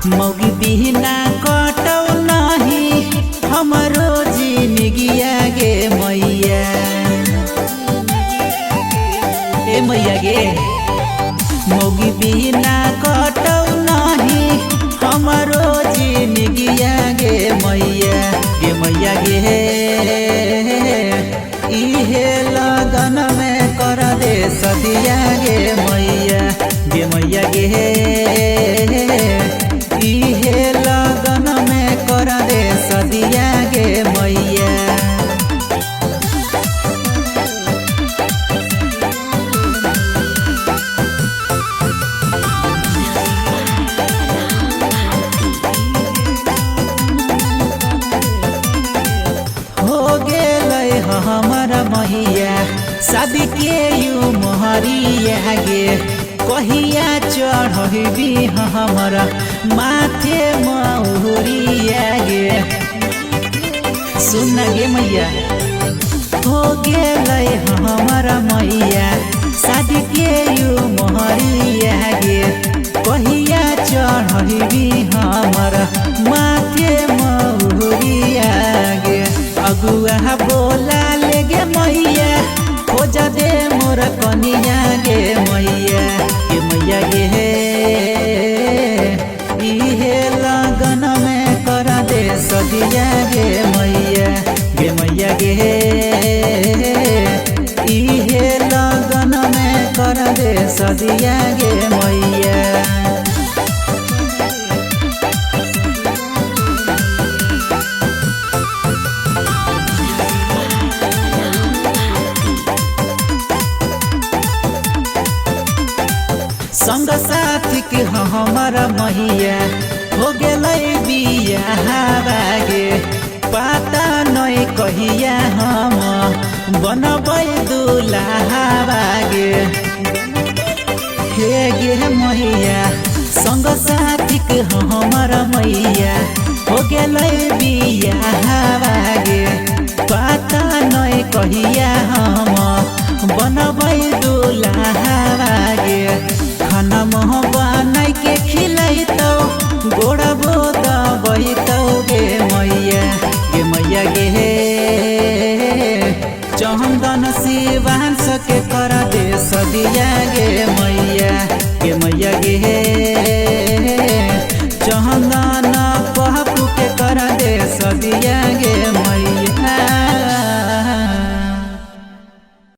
मौगी बिना कटौ नहीं हमरो जिंदगिया गे मैया। ए मैया गे मौगी बिना कटौ नहीं हमरो जिंदगिया गे मैया। गे मैया गे इहे लगन में कर दे सदिया गे मैया। गे मैया गे इहे लगन में कर दे सदिया गे मैया। हो गेलै हमारा मैया शादी के यू मोहरिया गे। कहिया चढ़बी हमारा माथे महुरिया गे। सुन गे मैया हो गेलै हमारा मैया शादी के यू मोहरिया गे। कहिया चढ़बी हमारा माथे महुरिया गे। अगुआ बोला ले गे मैया खोज दे मोर कनिया गे मैया। गे मैया गे इहे लगन में कर दे सदिया गे मैया। गे मैया गे इहे लगन में कर दे सदिया गे मैया। संग साथी के हमारा मैया हो गेलै बियाह गे। पता नहीं कहिया हम बनबै दुल्हा गे। हे गे मैया संग साथी के हमारा मैया हो गेलै बियाह गे। पता नहीं कहिया हम बनबै दुल्हा गे। खाना मोह बनाई के खिलैतौ गोड़बो दबैतौ गे मैया। गे मैया गे चंदन शिवान सके कर दे सदिया गे मैया। गे मैया गे चंदन